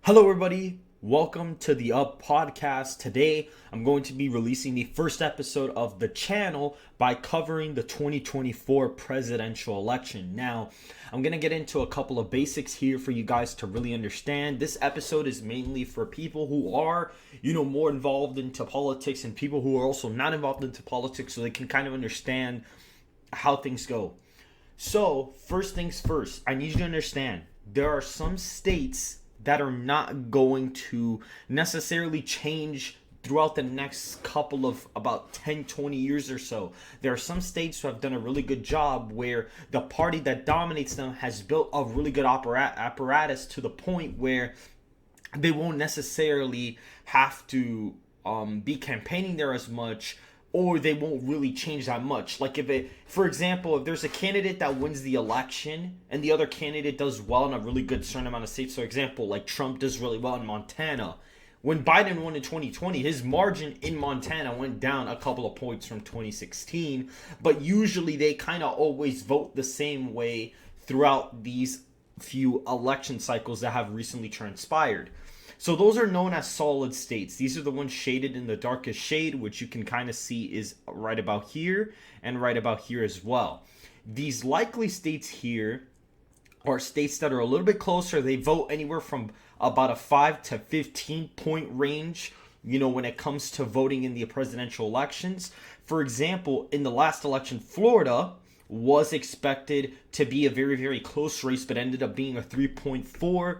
Hello, everybody. Welcome to the Up Podcast. Today, I'm going to be releasing the first episode of the channel by covering the 2024 presidential election. Now, I'm going to get into a couple of basics here for you guys to really understand. This episode is mainly for people who are, more involved into politics and people who are also not involved into politics so they can kind of understand how things go. So, first things first, I need you to understand there are some states that are not going to necessarily change throughout the next couple of about 10-20 years or so. There are some states who have done a really good job where the party that dominates them has built a really good apparatus to the point where they won't necessarily have to be campaigning there as much, or they won't really change that much. Like for example, if there's a candidate that wins the election and the other candidate does well in a really good certain amount of states, so example, like Trump does really well in Montana. When Biden won in 2020, his margin in Montana went down a couple of points from 2016, but usually they kind of always vote the same way throughout these few election cycles that have recently transpired. So those are known as solid states. These are the ones shaded in the darkest shade, which you can kind of see is right about here and right about here as well. These likely states here are states that are a little bit closer. They vote anywhere from about a 5 to 15 point range, when it comes to voting in the presidential elections. For example, in the last election, Florida was expected to be a very, very close race, but ended up being a 3.4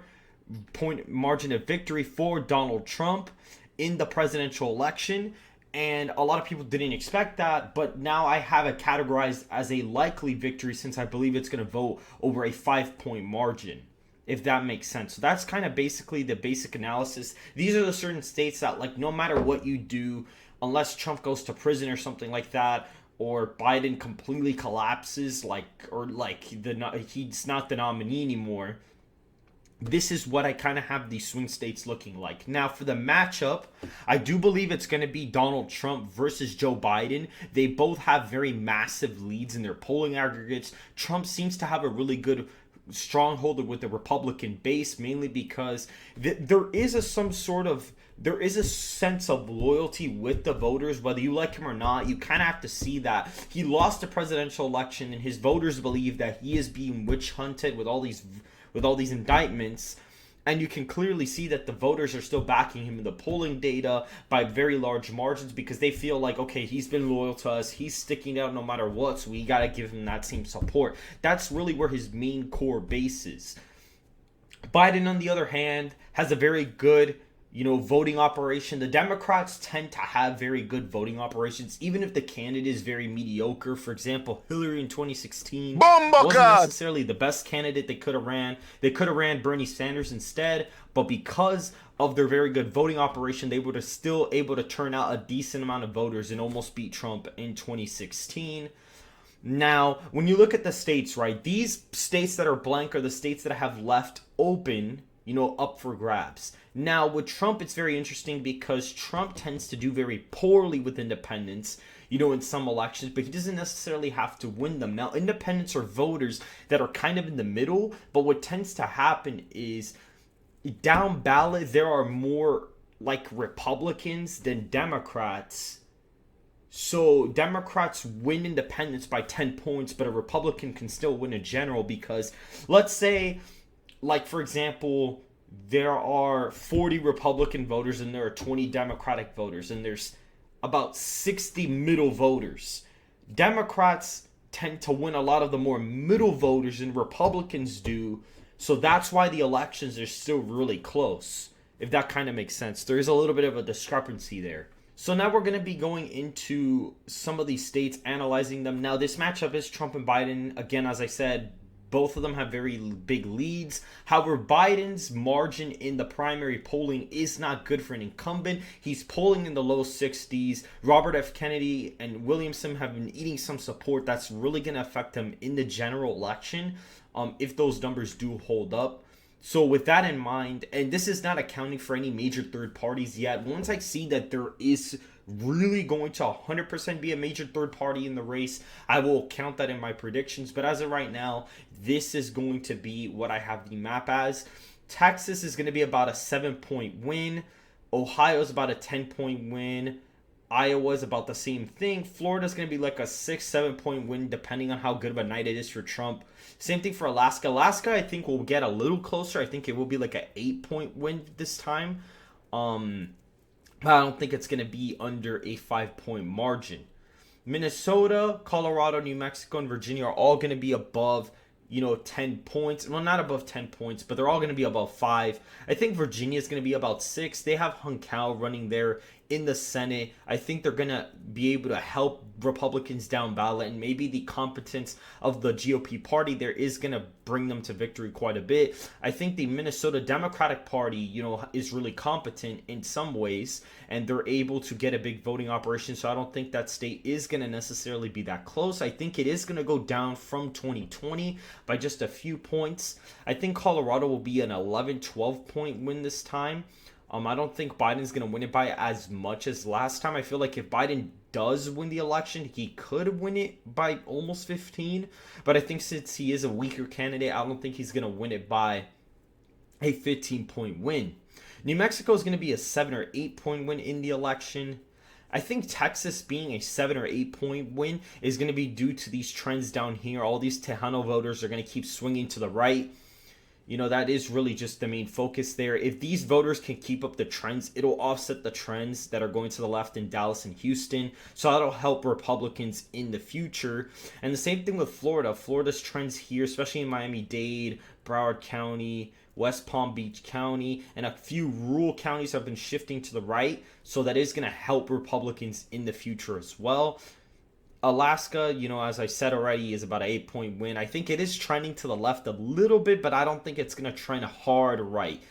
point margin of victory for Donald Trump in the presidential election, and a lot of people didn't expect that, but now I have it categorized as a likely victory since I believe it's going to vote over a 5-point margin, if that makes sense. So that's kind of basically the basic analysis. These are the certain states that, like, no matter what you do, unless Trump goes to prison or something like that, or Biden completely collapses, he's not the nominee anymore, this is what I kind of have these swing states looking like. Now, for the matchup, I do believe it's going to be Donald Trump versus Joe Biden. They both have very massive leads in their polling aggregates. Trump seems to have a really good stronghold with the Republican base, mainly because there is a sense of loyalty with the voters, whether you like him or not. You kind of have to see that he lost the presidential election, and his voters believe that he is being witch hunted with all these indictments, and you can clearly see that the voters are still backing him in the polling data by very large margins because they feel like, okay, he's been loyal to us, he's sticking out no matter what, so we gotta give him that same support. That's really where his main core base is. Biden, on the other hand, has a very good voting operation. The Democrats tend to have very good voting operations, even if the candidate is very mediocre. For example, Hillary in 2016 wasn't necessarily the best candidate they could have ran. They could have ran Bernie Sanders instead, but because of their very good voting operation, they were still able to turn out a decent amount of voters and almost beat Trump in 2016. Now, when you look at the states, right, these states that are blank are the states that have left open, up for grabs. Now, with Trump, it's very interesting because Trump tends to do very poorly with independents, in some elections, but he doesn't necessarily have to win them. Now, independents are voters that are kind of in the middle, but what tends to happen is down ballot, there are more like Republicans than Democrats. So Democrats win independents by 10 points, but a Republican can still win a general because, let's say, like, for example, there are 40 Republican voters and there are 20 Democratic voters, and there's about 60 middle voters. Democrats tend to win a lot of the more middle voters than Republicans do, so that's why the elections are still really close, if that kind of makes sense. There is a little bit of a discrepancy there. So now we're going to be going into some of these states, analyzing them. Now, this matchup is Trump and Biden. Again, as I said, both of them have very big leads. However, Biden's margin in the primary polling is not good for an incumbent. He's polling in the low 60s. Robert F. Kennedy and Williamson have been eating some support. That's really going to affect him in the general election if those numbers do hold up. So with that in mind, and this is not accounting for any major third parties yet, once I see that there is really going to 100% be a major third party in the race, I will count that in my predictions. But as of right now, this is going to be what I have the map as. Texas is going to be about a 7-point win. Ohio is about a 10-point win. Iowa is about the same thing. Florida is going to be like a 6-7 point win, depending on how good of a night it is for Trump. Same thing for Alaska. Alaska, I think, will get a little closer. I think it will be like an 8-point win this time. But I don't think it's going to be under a 5-point margin. Minnesota, Colorado, New Mexico, and Virginia are all going to be above 10 points. Well, not above 10 points, but they're all going to be above 5. I think Virginia is going to be about 6. They have Hunkow running there in the Senate. I think they're going to be able to help Republicans down ballot, and maybe the competence of the GOP party there is going to bring them to victory quite a bit. I think the Minnesota Democratic Party, is really competent in some ways, and they're able to get a big voting operation, so I don't think that state is going to necessarily be that close. I think it is going to go down from 2020 by just a few points. I think Colorado will be an 11-12 point win this time. I don't think Biden's going to win it by as much as last time. I feel like if Biden does win the election, he could win it by almost 15. But I think since he is a weaker candidate, I don't think he's going to win it by a 15-point win. New Mexico is going to be a 7 or 8 point win in the election. I think Texas being a 7 or 8 point win is going to be due to these trends down here. All these Tejano voters are going to keep swinging to the right. That is really just the main focus there. If these voters can keep up the trends, it'll offset the trends that are going to the left in Dallas and Houston. So that'll help Republicans in the future. And the same thing with Florida. Florida's trends here, especially in Miami-Dade, Broward County, West Palm Beach County, and a few rural counties have been shifting to the right. So that is going to help Republicans in the future as well. Alaska, as I said already, is about an 8-point win. I think it is trending to the left a little bit, but I don't think it's going to trend hard right,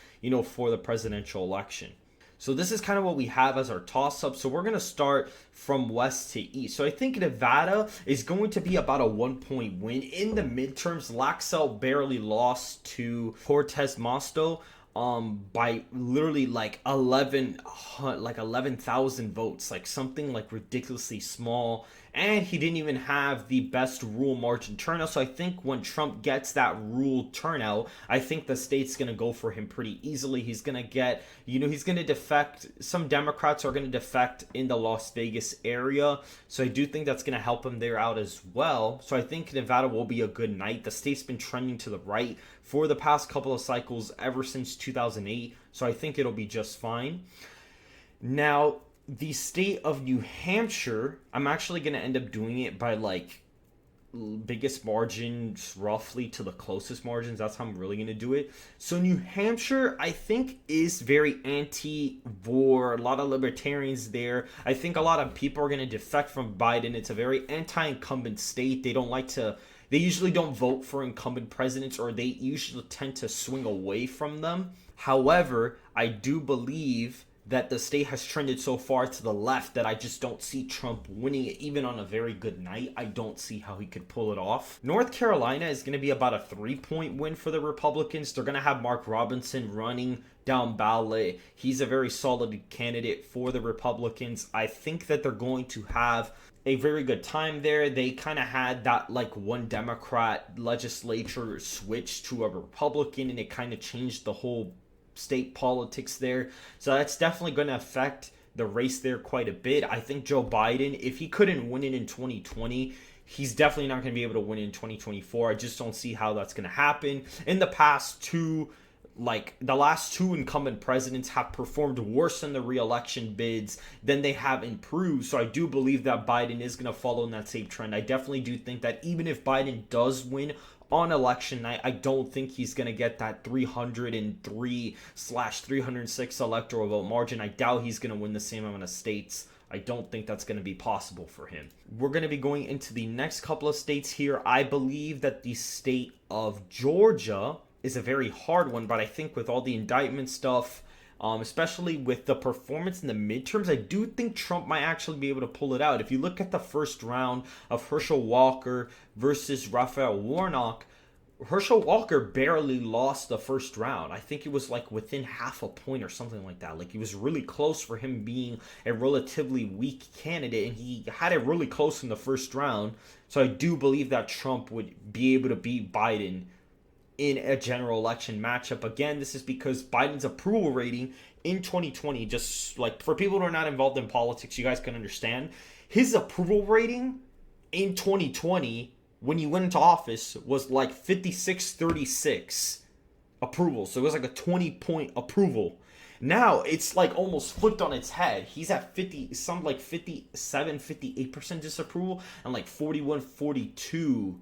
for the presidential election. So this is kind of what we have as our toss-up. So we're going to start from west to east. So I think Nevada is going to be about a 1-point win. In the midterms, Laxalt barely lost to Cortez Masto by literally like 11,000 votes, like something like ridiculously small. And he didn't even have the best rural margin turnout. So I think when Trump gets that rural turnout, I think the state's going to go for him pretty easily. He's going to get, he's going to defect. Some Democrats are going to defect in the Las Vegas area. So I do think that's going to help him there out as well. So I think Nevada will be a good night. The state's been trending to the right for the past couple of cycles ever since 2008. So I think it'll be just fine. Now, the state of New Hampshire, I'm actually going to end up doing it by like biggest margins roughly to the closest margins. That's how I'm really going to do it. So New Hampshire, I think, is very anti-war. A lot of libertarians there. I think a lot of people are going to defect from Biden. It's a very anti-incumbent state. They usually don't vote for incumbent presidents, or they usually tend to swing away from them. However, I do believe that the state has trended so far to the left that I just don't see Trump winning it, even on a very good night. I don't see how he could pull it off. North Carolina is going to be about a 3-point win for the Republicans. They're going to have Mark Robinson running down ballot. He's a very solid candidate for the Republicans. I think that they're going to have a very good time there. They kind of had that like one Democrat legislature switch to a Republican, and it kind of changed the whole state politics there. So that's definitely going to affect the race there quite a bit. I think Joe Biden, if he couldn't win it in 2020, he's definitely not going to be able to win it in 2024. I just don't see how that's going to happen. In the last two incumbent presidents have performed worse in the re-election bids than they have improved. So I do believe that Biden is going to follow in that same trend. I definitely do think that even if Biden does win on election night, I don't think he's going to get that 303/306 electoral vote margin. I doubt he's going to win the same amount of states. I don't think that's going to be possible for him. We're going to be going into the next couple of states here. I believe that the state of Georgia is a very hard one, but I think with all the indictment stuff, especially with the performance in the midterms, I do think Trump might actually be able to pull it out. If you look at the first round of Herschel Walker versus Raphael Warnock, Herschel Walker barely lost the first round. I think it was like within half a point or something like that. Like, it was really close for him being a relatively weak candidate, and he had it really close in the first round. So I do believe that Trump would be able to beat Biden in a general election matchup. Again, this is because Biden's approval rating in 2020, just like for people who are not involved in politics, you guys can understand, his approval rating in 2020 when he went into office was like 56-36 approval. So it was like a 20-point approval. Now it's like almost flipped on its head. He's at 57-58% disapproval and like 41-42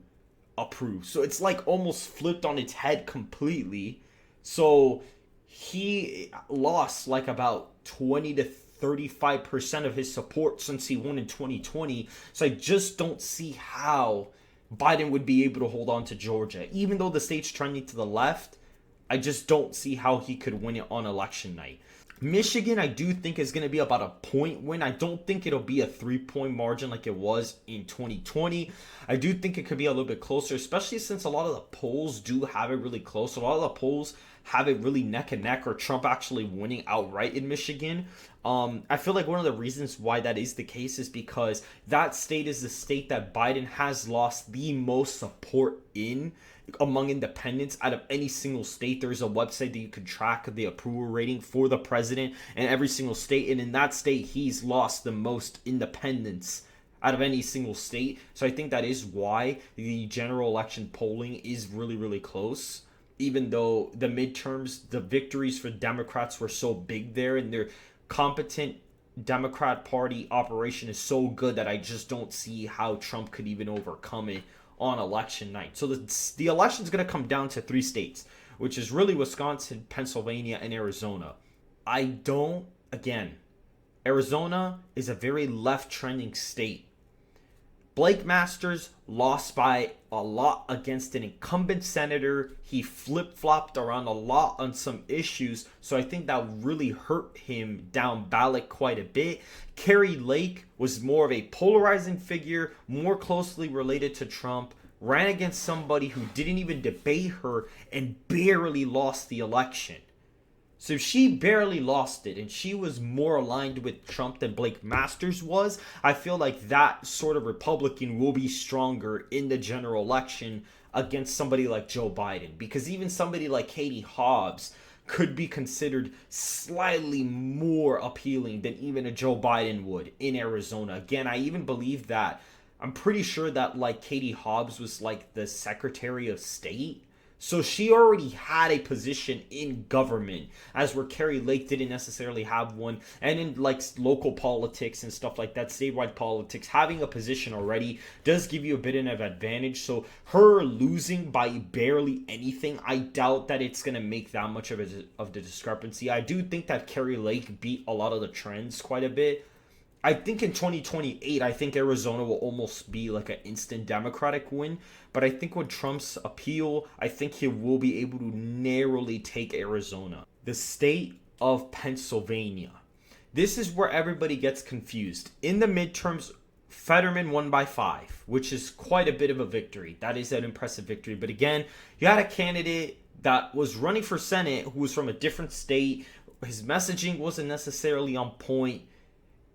approve. So it's like almost flipped on its head completely. So he lost like about 20 to 35% of his support since he won in 2020. So I just don't see how Biden would be able to hold on to Georgia. Even though the state's trending to the left, I just don't see how he could win it on election night. Michigan, I do think is going to be about a point win. I don't think it'll be a 3-point margin like it was in 2020. I do think it could be a little bit closer, especially since a lot of the polls do have it really close. A lot of the polls have it really neck and neck, or Trump actually winning outright in Michigan. I feel like one of the reasons why that is the case is because that state is the state that Biden has lost the most support in among independents out of any single state. There's a website that you can track the approval rating for the president in every single state, and in that state he's lost the most independents out of any single state. So I think that is why the general election polling is really, really close, even though the midterms, the victories for Democrats were so big there, and their competent Democrat Party operation is so good that I just don't see how Trump could even overcome it on election night. So the election is going to come down to 3 states, which is really Wisconsin, Pennsylvania, and Arizona. Arizona is a very left-trending state. Blake Masters lost by a lot against an incumbent senator. He flip-flopped around a lot on some issues, so I think that really hurt him down ballot quite a bit. Kari Lake was more of a polarizing figure, more closely related to Trump, ran against somebody who didn't even debate her and barely lost the election. So she barely lost it, and she was more aligned with Trump than Blake Masters was. I feel like that sort of Republican will be stronger in the general election against somebody like Joe Biden, because even somebody like Katie Hobbs could be considered slightly more appealing than even a Joe Biden would in Arizona. Again, I even believe that. I'm pretty sure that like Katie Hobbs was like the Secretary of State. So she already had a position in government, as where Kari Lake didn't necessarily have one. And in like local politics and stuff like that, statewide politics, having a position already does give you a bit of an advantage. So her losing by barely anything, I doubt that it's going to make that much of the discrepancy. I do think that Kari Lake beat a lot of the trends quite a bit. I think in 2028, I think Arizona will almost be like an instant Democratic win. But I think with Trump's appeal, I think he will be able to narrowly take Arizona. The state of Pennsylvania. This is where everybody gets confused. In the midterms, Fetterman won by 5, which is quite a bit of a victory. That is an impressive victory. But again, you had a candidate that was running for Senate who was from a different state. His messaging wasn't necessarily on point.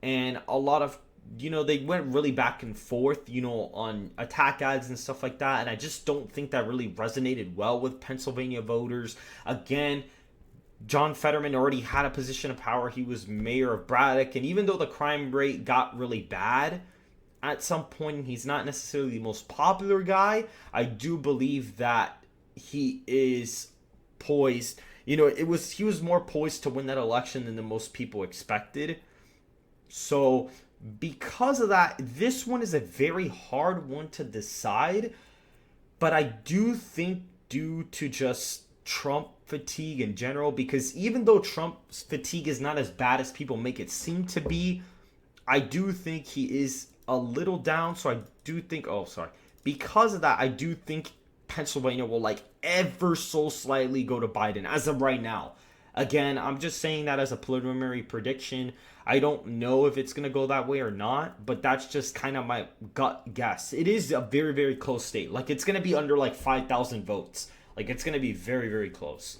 And a lot of, they went really back and forth, on attack ads and stuff like that. And I just don't think that really resonated well with Pennsylvania voters. Again, John Fetterman already had a position of power. He was mayor of Braddock. And even though the crime rate got really bad, at some point he's not necessarily the most popular guy. I do believe that he is poised. He was more poised to win that election than the most people expected. So because of that, this one is a very hard one to decide. But I do think due to just Trump fatigue in general, because even though Trump's fatigue is not as bad as people make it seem to be, I do think he is a little down. So I do think, because of that, I do think Pennsylvania will ever so slightly go to Biden as of right now. Again, I'm just saying that as a preliminary prediction. I don't know if it's going to go that way or not, but that's just kind of my gut guess. It is a very, very close state. It's going to be under 5,000 votes. It's going to be very, very close.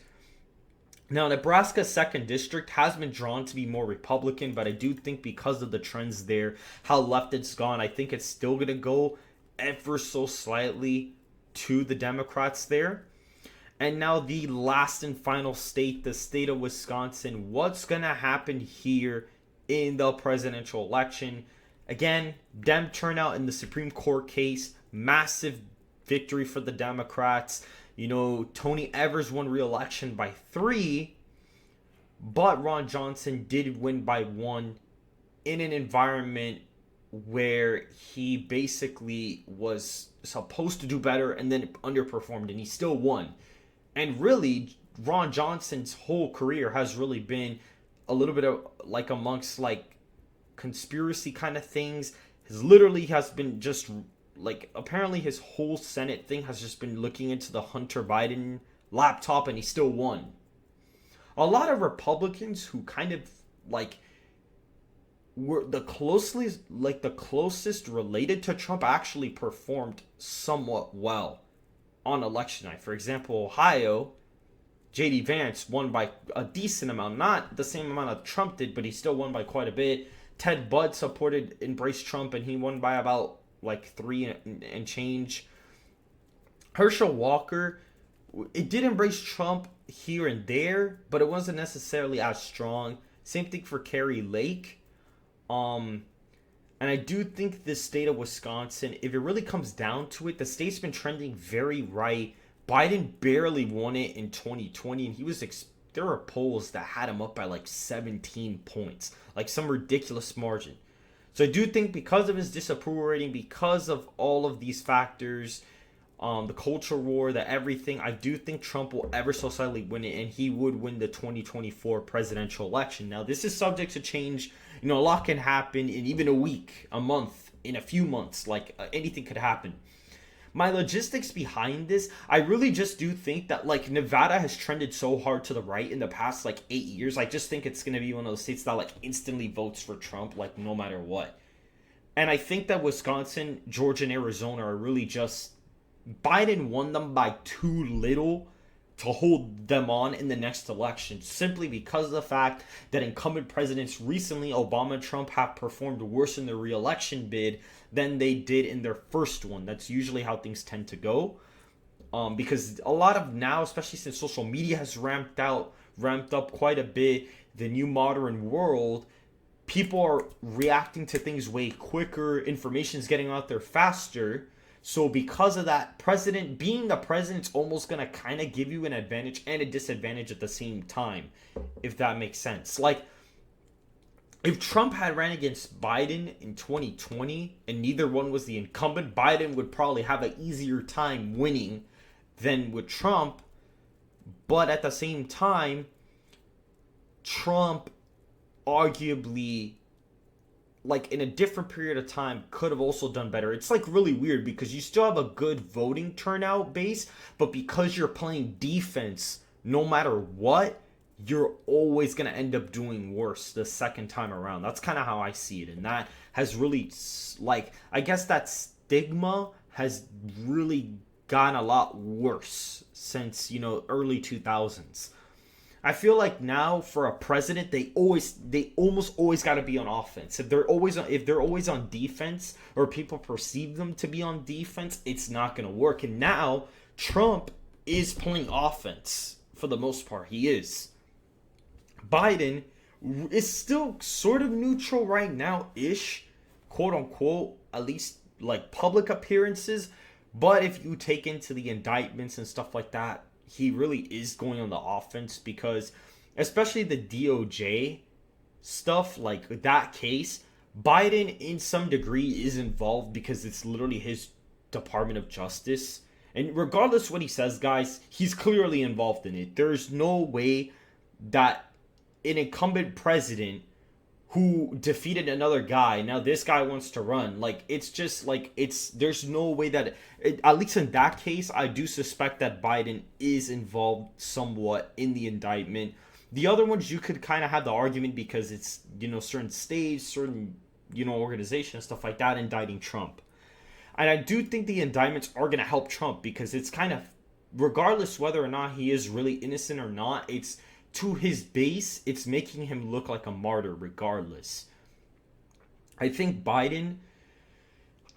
Now, Nebraska's 2nd district has been drawn to be more Republican, but I do think because of the trends there, how left it's gone, I think it's still going to go ever so slightly to the Democrats there. And now the last and final state, the state of Wisconsin. What's going to happen here in the presidential election? Again, Dem turnout in the Supreme Court case, massive victory for the Democrats. You know, Tony Evers won re-election by 3, but Ron Johnson did win by 1 in an environment where he basically was supposed to do better and then underperformed, and he still won. And really, Ron Johnson's whole career has really been a little bit of like amongst like conspiracy kind of things. His literally has been just like, apparently his whole Senate thing has just been looking into the Hunter Biden laptop, and he still won. A lot of Republicans who kind of like were the closest related to Trump actually performed somewhat well on election night. For example, Ohio, J.D. Vance won by a decent amount, not the same amount that Trump did, but he still won by quite a bit. Ted Budd embraced Trump, and he won by about like 3 and change. Herschel Walker, it did embrace Trump here and there, but it wasn't necessarily as strong. Same thing for Kari Lake. And I do think this state of Wisconsin, if it really comes down to it, the state's been trending very right. Biden barely won it in 2020, and there were polls that had him up by like 17 points, like some ridiculous margin. So I do think because of his disapproval rating, because of all of these factors, the culture war, the everything, I do think Trump will ever so slightly win it, and he would win the 2024 presidential election. Now, this is subject to change. You know, a lot can happen in even a week, a month, in a few months. Like, anything could happen. My logistics behind this, I really just do think that, like, Nevada has trended so hard to the right in the past, like, 8 years. I just think it's going to be one of those states that, like, instantly votes for Trump, like, no matter what. And I think that Wisconsin, Georgia, and Arizona are really just... Biden won them by too little to hold them on in the next election, simply because of the fact that incumbent presidents recently, Obama and Trump, have performed worse in their re-election bid than they did in their first one. That's usually how things tend to go. Because a lot of now, especially since social media has ramped up quite a bit, the new modern world, people are reacting to things way quicker, information's getting out there faster. So because of that, being the president's almost going to kind of give you an advantage and a disadvantage at the same time, if that makes sense. Like, if Trump had ran against Biden in 2020 and neither one was the incumbent, Biden would probably have an easier time winning than with Trump. But at the same time, Trump arguably, like, in a different period of time, could have also done better. It's like really weird because you still have a good voting turnout base, but because you're playing defense no matter what, you're always going to end up doing worse the second time around. That's kind of how I see it. And that has really, like, I guess that stigma has really gotten a lot worse since, you know, early 2000s. I feel like now for a president, they almost always got to be on offense. If they're always on defense, or people perceive them to be on defense, it's not going to work. And now Trump is playing offense for the most part. He is. Biden is still sort of neutral right now, ish, quote unquote, at least like public appearances. But if you take into the indictments and stuff like that, he really is going on the offense, because especially the DOJ stuff, like that case, Biden in some degree is involved because it's literally his Department of Justice. And regardless what he says, guys, he's clearly involved in it. There's no way that an incumbent president who defeated another guy, now this guy wants to run. Like, it's just like, there's no way that at least in that case, I do suspect that Biden is involved somewhat in the indictment. The other ones, you could kind of have the argument because it's, you know, certain states, certain, you know, organizations, stuff like that, indicting Trump. And I do think the indictments are going to help Trump, because it's kind of, regardless whether or not he is really innocent or not, it's, to his base, it's making him look like a martyr regardless. I think Biden,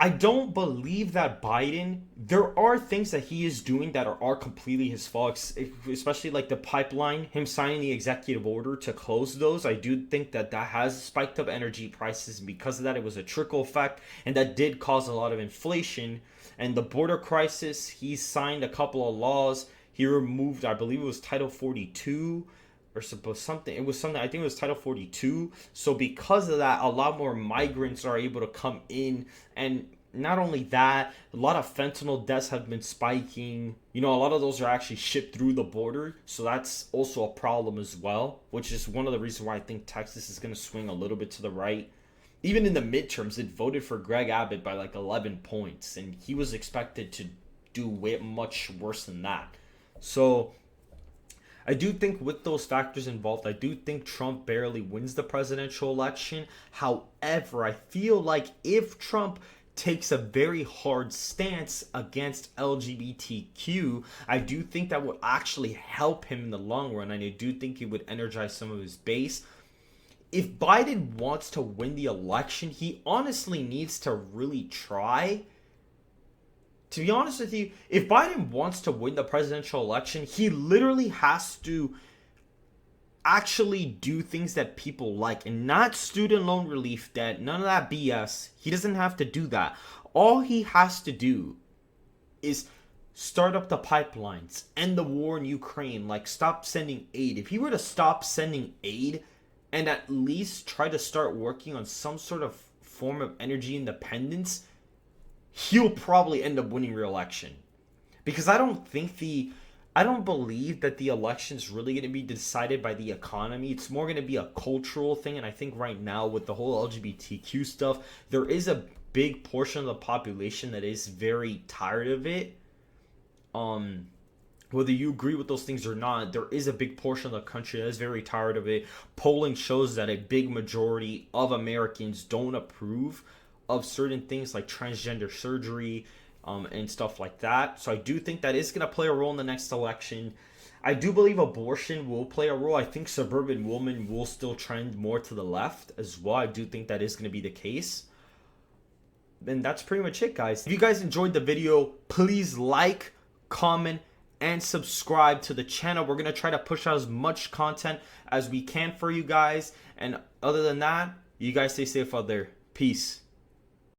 I don't believe that Biden, there are things that he is doing that are completely his fault, especially like the pipeline, him signing the executive order to close those. I do think that that has spiked up energy prices, and because of that, it was a trickle effect, and that did cause a lot of inflation. And the border crisis, he signed a couple of laws. He removed, I believe it was Title 42 or something. It was something, I think it was Title 42. So because of that, a lot more migrants are able to come in. And not only that, a lot of fentanyl deaths have been spiking. You know, a lot of those are actually shipped through the border. So that's also a problem as well, which is one of the reasons why I think Texas is going to swing a little bit to the right. Even in the midterms, it voted for Greg Abbott by like 11 points. And he was expected to do way much worse than that. So I do think with those factors involved, I do think Trump barely wins the presidential election. However, I feel like if Trump takes a very hard stance against LGBTQ, I do think that would actually help him in the long run, and I do think it would energize some of his base. If Biden wants to win the election, he honestly needs to really try. To be honest with you, if Biden wants to win the presidential election, he literally has to actually do things that people like, and not student loan relief debt, none of that BS. He doesn't have to do that. All he has to do is start up the pipelines, end the war in Ukraine, like stop sending aid. If he were to stop sending aid and at least try to start working on some sort of form of energy independence, he'll probably end up winning re-election. Because I don't believe that the election's really going to be decided by the economy. It's more going to be a cultural thing. And I think right now with the whole LGBTQ stuff, there is a big portion of the population that is very tired of it. Whether you agree with those things or not, there is a big portion of the country that is very tired of it. Polling shows that a big majority of Americans don't approve of certain things like transgender surgery and stuff like that. So I do think that is going to play a role in the next election. I do believe abortion will play a role. I think suburban women will still trend more to the left as well. I do think that is going to be the case. And that's pretty much it, guys. If you guys enjoyed the video, please like, comment, and subscribe to the channel. We're going to try to push out as much content as we can for you guys. And other than that, you guys stay safe out there. Peace.